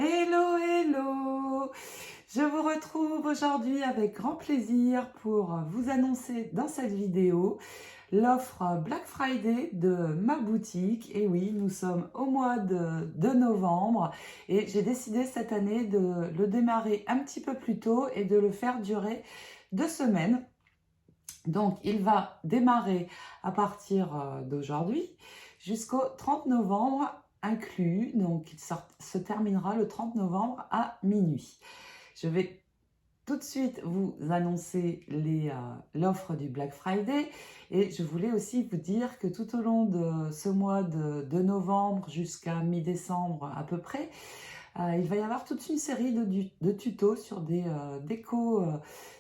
Hello, hello! Je vous retrouve aujourd'hui avec grand plaisir pour vous annoncer dans cette vidéo l'offre Black Friday de ma boutique. Et oui, nous sommes au mois de novembre et j'ai décidé cette année de le démarrer un petit peu plus tôt et de le faire durer 2 semaines. Donc, il va démarrer à partir d'aujourd'hui jusqu'au 30 novembre inclus. Donc, il se terminera le 30 novembre à minuit. Je vais tout de suite vous annoncer l'offre du Black Friday et je voulais aussi vous dire que tout au long de ce mois de novembre jusqu'à mi-décembre à peu près, il va y avoir toute une série de tutos sur des décos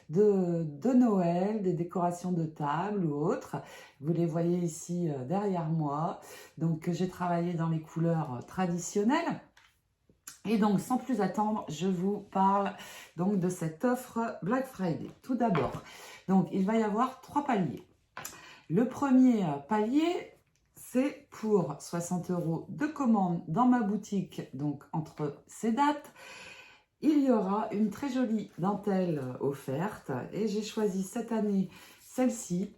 de Noël, des décorations de table ou autres. Vous les voyez ici derrière moi. Donc j'ai travaillé dans les couleurs traditionnelles. Et donc, sans plus attendre, je vous parle donc de cette offre Black Friday. Tout d'abord, donc il va y avoir 3 paliers. Le premier palier, c'est pour 60 € de commande dans ma boutique, donc entre ces dates. Il y aura une très jolie dentelle offerte et j'ai choisi cette année celle-ci.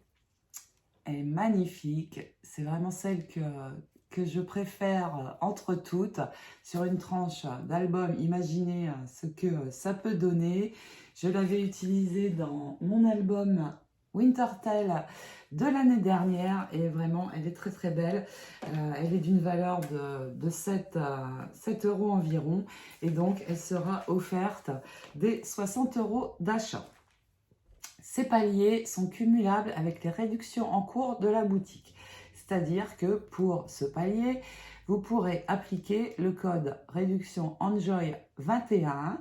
Elle est magnifique, c'est vraiment celle que je préfère entre toutes. Sur une tranche d'album, imaginez ce que ça peut donner. Je l'avais utilisée dans mon album Wintertale de l'année dernière et vraiment elle est très très belle. Elle est d'une valeur de 7 € environ et donc elle sera offerte des 60 € d'achat. Ces paliers sont cumulables avec les réductions en cours de la boutique. C'est-à-dire que pour ce palier, vous pourrez appliquer le code réduction ENJOY 21,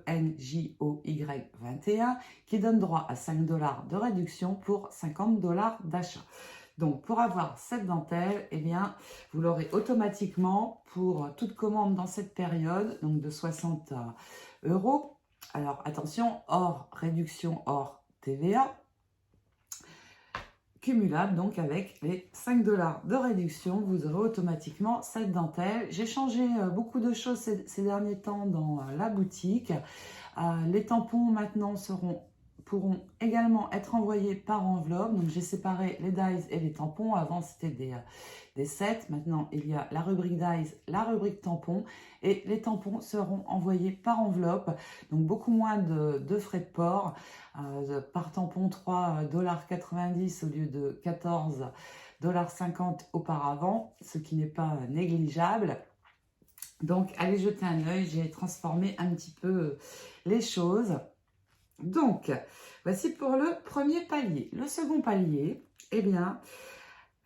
ENJOY 21, qui donne droit à 5 $ de réduction pour 50 $ d'achat. Donc, pour avoir cette dentelle, eh bien, vous l'aurez automatiquement pour toute commande dans cette période, donc de 60 €. Alors, attention, hors réduction, hors TVA, cumulable donc avec les 5 $ de réduction, vous aurez automatiquement cette dentelle. J'ai changé beaucoup de choses ces derniers temps dans la boutique. Les tampons maintenant pourront également être envoyés par enveloppe. Donc j'ai séparé les dies et les tampons. Avant c'était des sets. Maintenant il y a la rubrique dies, la rubrique tampons. Et les tampons seront envoyés par enveloppe. Donc beaucoup moins de frais de port. Par tampon 3,90 $ au lieu de 14,50 $ auparavant. Ce qui n'est pas négligeable. Donc allez jeter un œil, j'ai transformé un petit peu les choses. Donc, voici pour le premier palier. Le second palier, eh bien,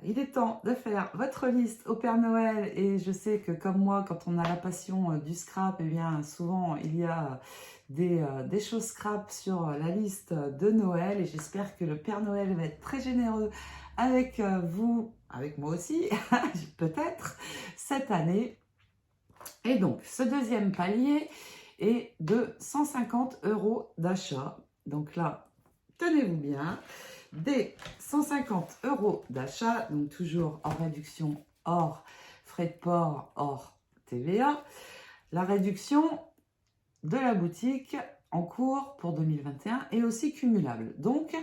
il est temps de faire votre liste au Père Noël. Et je sais que comme moi, quand on a la passion du scrap, eh bien, souvent, il y a des choses scrap sur la liste de Noël. Et j'espère que le Père Noël va être très généreux avec vous, avec moi aussi, peut-être, cette année. Et donc, ce deuxième palier est de 150 € d'achat. Donc là, tenez-vous bien, des 150 € d'achat, donc toujours hors réduction, hors frais de port, hors TVA. La réduction de la boutique en cours pour 2021 est aussi cumulable. Donc,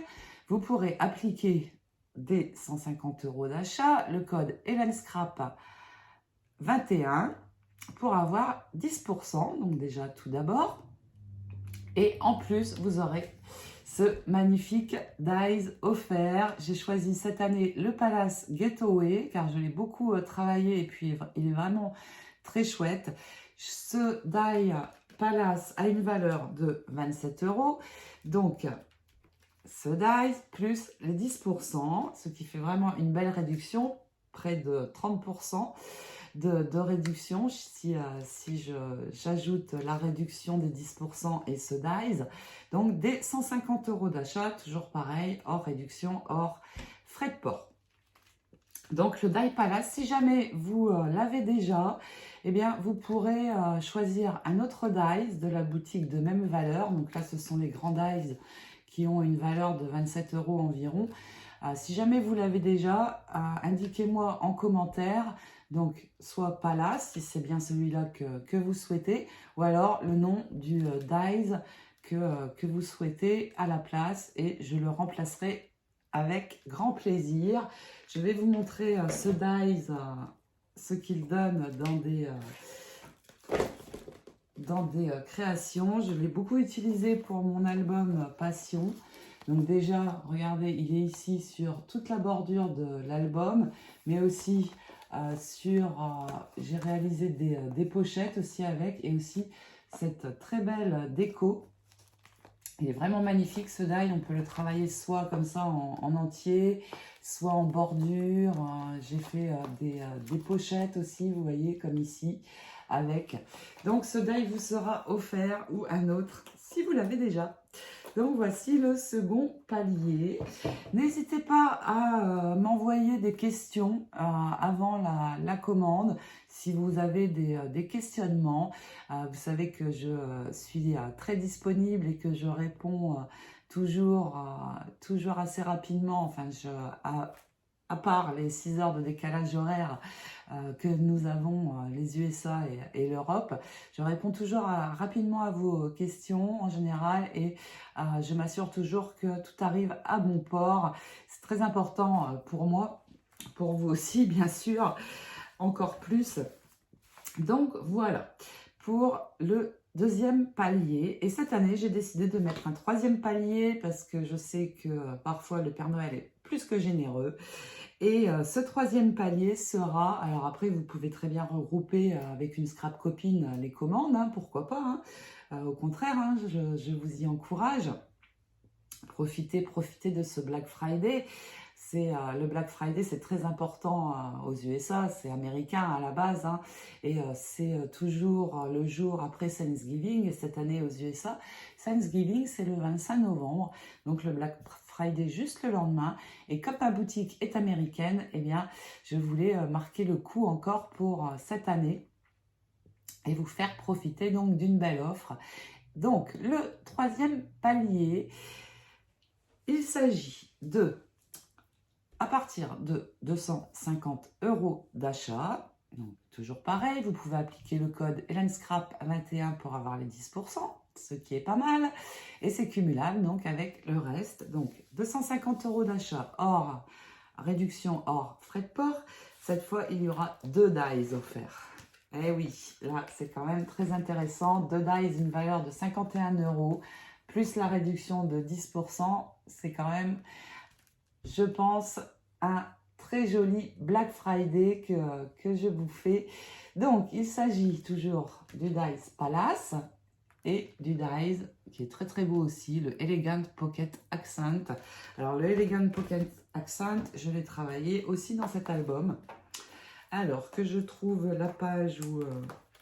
vous pourrez appliquer des 150 € d'achat, le code HélèneScrap 21 pour avoir 10%, donc déjà tout d'abord. Et en plus, vous aurez ce magnifique dies offert. J'ai choisi cette année le Palace Getaway car je l'ai beaucoup travaillé et puis il est vraiment très chouette. Ce die Palace a une valeur de 27 €. Donc, ce dies plus les 10%, ce qui fait vraiment une belle réduction, près de 30%. De réduction si j'ajoute la réduction des 10% et ce dies. Donc des 150 € d'achat, toujours pareil, hors réduction, hors frais de port. Donc le Die Palace, si jamais vous l'avez déjà, eh bien vous pourrez choisir un autre dies de la boutique de même valeur. Donc là ce sont les grands dies qui ont une valeur de 27 € environ. Si jamais vous l'avez déjà, indiquez-moi en commentaire Donc, soit Palace, si c'est bien celui-là que vous souhaitez, ou alors le nom du dies que vous souhaitez à la place, et je le remplacerai avec grand plaisir. Je vais vous montrer ce dies, ce qu'il donne dans des créations. Je l'ai beaucoup utilisé pour mon album Passion. Donc déjà, regardez, il est ici sur toute la bordure de l'album, mais aussi j'ai réalisé des pochettes aussi avec, et aussi cette très belle déco. Il est vraiment magnifique ce die, on peut le travailler soit comme ça en entier, soit en bordure. J'ai fait des pochettes aussi, vous voyez, comme ici, avec. Donc ce die vous sera offert, ou un autre, si vous l'avez déjà. Donc voici le second palier. N'hésitez pas à m'envoyer des questions avant la commande si vous avez des questionnements. Vous savez que je suis très disponible et que je réponds toujours assez rapidement. Enfin, à part les 6 heures de décalage horaire que nous avons, les USA et l'Europe, je réponds toujours rapidement à vos questions en général, et je m'assure toujours que tout arrive à bon port. C'est très important pour moi, pour vous aussi bien sûr, encore plus. Donc voilà, pour le deuxième palier. Et cette année, j'ai décidé de mettre un troisième palier parce que je sais que parfois le Père Noël est plus que généreux. Et ce troisième palier sera, alors après vous pouvez très bien regrouper avec une scrap copine les commandes, hein, pourquoi pas, hein. Au contraire, hein, je vous y encourage. Profitez de ce Black Friday. Le Black Friday, c'est très important aux USA, c'est américain à la base, hein, et c'est toujours le jour après Thanksgiving. Et cette année aux USA, Thanksgiving, c'est le 25 novembre, donc le Black Friday juste le lendemain. Et comme ma boutique est américaine, eh bien, je voulais marquer le coup encore pour cette année et vous faire profiter donc d'une belle offre. Donc, le troisième palier, il s'agit de, à partir de 250 € d'achat, donc toujours pareil, vous pouvez appliquer le code HelèneScrap21 pour avoir les 10%, ce qui est pas mal, et c'est cumulable donc avec le reste. Donc 250 € d'achat hors réduction, hors frais de port. Cette fois, il y aura 2 dies offerts. Eh oui, là c'est quand même très intéressant. 2 dies, une valeur de 51 €, plus la réduction de 10%, c'est quand même, je pense, un très joli Black Friday que je vous fais. Donc, il s'agit toujours du Dies Palace et du Dies qui est très très beau aussi, le Elegant Pocket Accent. Alors, le Elegant Pocket Accent, je l'ai travaillé aussi dans cet album. Alors, que je trouve la page où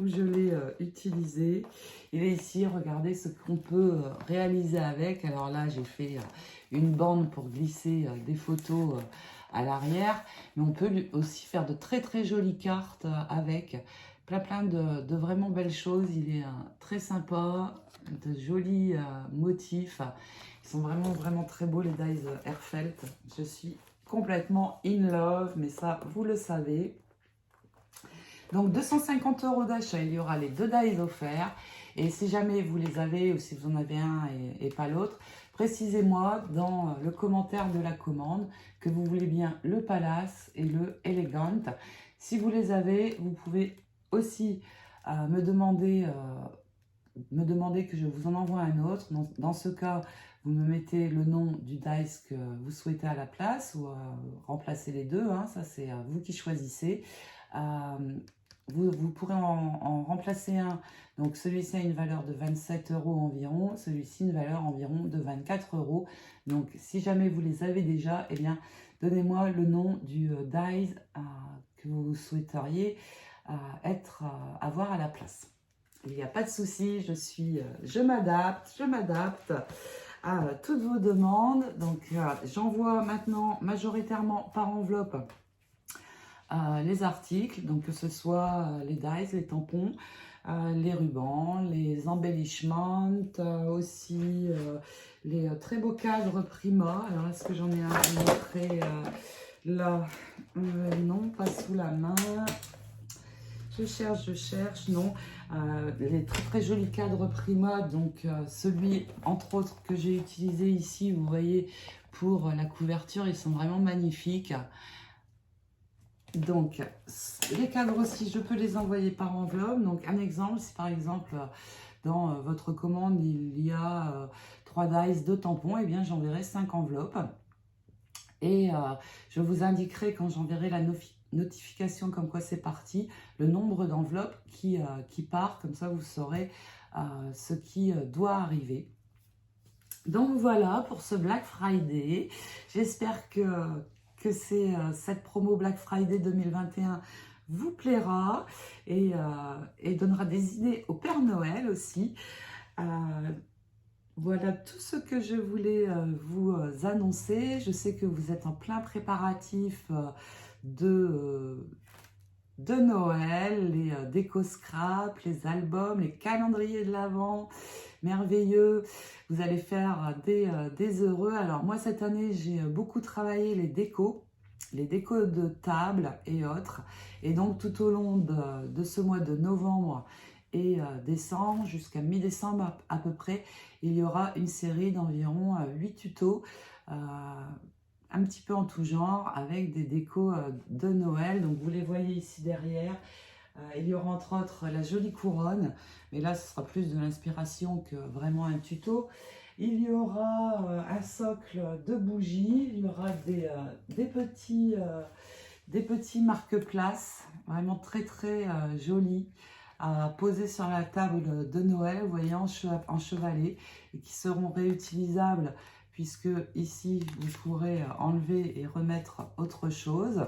je l'ai utilisé. Il est ici, regardez ce qu'on peut réaliser avec. Alors là, j'ai fait une bande pour glisser des photos à l'arrière. Mais on peut aussi faire de très très jolies cartes avec plein de vraiment belles choses. Il est très sympa, de jolis motifs. Ils sont vraiment très beaux, les dies Airfelt. Je suis complètement in love, mais ça, vous le savez. Donc 250 € d'achat, il y aura les 2 dies offerts. Et si jamais vous les avez, ou si vous en avez un et pas l'autre, précisez-moi dans le commentaire de la commande que vous voulez bien le Palace et le Elegant. Si vous les avez, vous pouvez aussi me demander que je vous en envoie un autre. Dans ce cas, vous me mettez le nom du dice que vous souhaitez à la place, ou remplacer les deux, hein, ça c'est vous qui choisissez. Vous pourrez en remplacer un, donc celui-ci a une valeur de 27 € environ, celui-ci une valeur environ de 24 €. Donc si jamais vous les avez déjà, eh bien donnez-moi le nom du dice que vous souhaiteriez avoir à la place. Il n'y a pas de souci, je m'adapte à toutes vos demandes. Donc j'envoie maintenant majoritairement par enveloppe les articles, donc que ce soit les dies, les tampons, les rubans, les embellishments, aussi les très beaux cadres Prima. Alors est-ce que j'en ai un à vous montrer? Là, non, pas sous la main. Je cherche, non. Les très très jolis cadres Prima, donc celui entre autres que j'ai utilisé ici, vous voyez, pour la couverture, ils sont vraiment magnifiques. Donc, les cadres aussi, je peux les envoyer par enveloppe. Donc, un exemple, si par exemple, dans votre commande, il y a 3 dies, 2 tampons, et bien j'enverrai 5 enveloppes. Et je vous indiquerai quand j'enverrai la notification comme quoi c'est parti, le nombre d'enveloppes qui part, comme ça vous saurez ce qui doit arriver. Donc voilà pour ce Black Friday. J'espère que cette promo Black Friday 2021 vous plaira et donnera des idées au Père Noël aussi. Voilà tout ce que je voulais vous annoncer. Je sais que vous êtes en plein préparatif de Noël, les déco scrap, les albums, les calendriers de l'Avent, merveilleux. Vous allez faire des heureux. Alors moi cette année j'ai beaucoup travaillé les décos de table et autres. Et donc tout au long de ce mois de novembre et décembre, jusqu'à mi-décembre à peu près, il y aura une série d'environ 8 tutos, un petit peu en tout genre, avec des décos de Noël. Donc vous les voyez ici derrière. Il y aura entre autres la jolie couronne, mais là ce sera plus de l'inspiration que vraiment un tuto. Il y aura un socle de bougies, il y aura des petits marque-places, vraiment très très jolis, à poser sur la table de Noël, vous voyez, en chevalet, et qui seront réutilisables, puisque ici vous pourrez enlever et remettre autre chose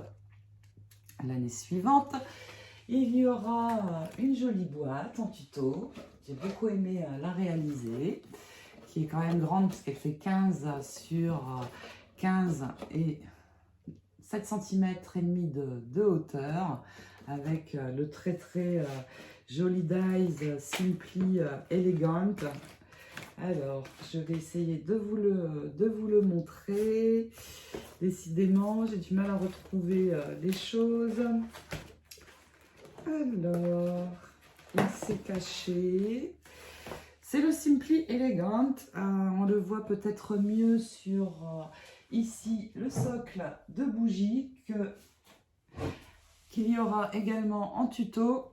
l'année suivante. Il y aura une jolie boîte en tuto, j'ai beaucoup aimé la réaliser, qui est quand même grande puisqu'elle fait 15 sur 15 et 7 cm et demi de hauteur, avec le très très joli dies Simply Elegant. Alors, je vais essayer de vous le montrer. Décidément, j'ai du mal à retrouver les choses. Alors, il s'est caché. C'est le Simply Elegant. On le voit peut-être mieux sur ici le socle de bougies qu'il y aura également en tuto.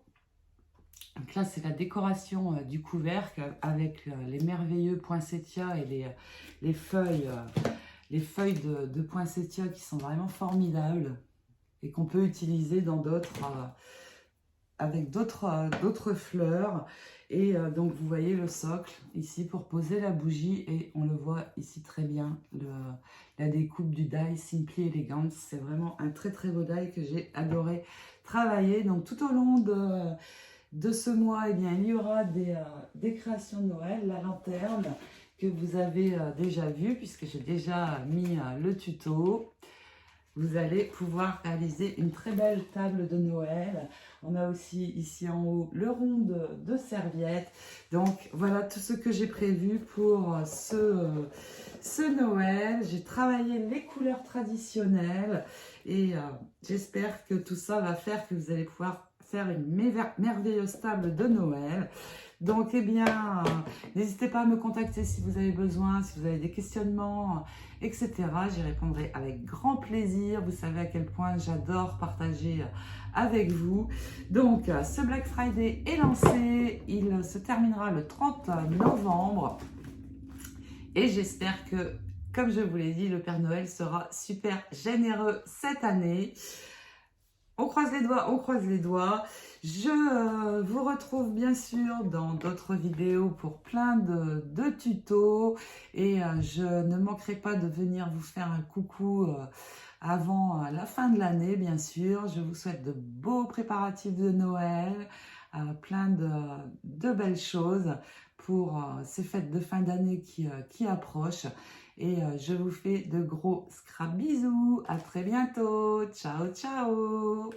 Donc là, c'est la décoration du couvercle avec les merveilleux poinsettias et les feuilles de poinsettias qui sont vraiment formidables et qu'on peut utiliser dans avec d'autres fleurs. Et donc, vous voyez le socle ici pour poser la bougie et on le voit ici très bien, la découpe du die Simply Elegant. C'est vraiment un très très beau die que j'ai adoré travailler. Donc, tout au long de ce mois, eh bien, il y aura des créations de Noël, la lanterne que vous avez déjà vue puisque j'ai déjà mis le tuto. Vous allez pouvoir réaliser une très belle table de Noël. On a aussi ici en haut le rond de serviettes. Donc voilà tout ce que j'ai prévu pour ce Noël. J'ai travaillé les couleurs traditionnelles et j'espère que tout ça va faire que vous allez pouvoir faire une merveilleuse table de Noël. Donc, eh bien, n'hésitez pas à me contacter si vous avez besoin, si vous avez des questionnements, etc. J'y répondrai avec grand plaisir. Vous savez à quel point j'adore partager avec vous. Donc, ce Black Friday est lancé. Il se terminera le 30 novembre. Et j'espère que, comme je vous l'ai dit, le Père Noël sera super généreux cette année. On croise les doigts, on croise les doigts. Je vous retrouve bien sûr dans d'autres vidéos pour plein de tutos. Et je ne manquerai pas de venir vous faire un coucou avant la fin de l'année, bien sûr. Je vous souhaite de beaux préparatifs de Noël, plein de belles choses pour ces fêtes de fin d'année qui approchent. Et je vous fais de gros scrap bisous. À très bientôt. Ciao, ciao.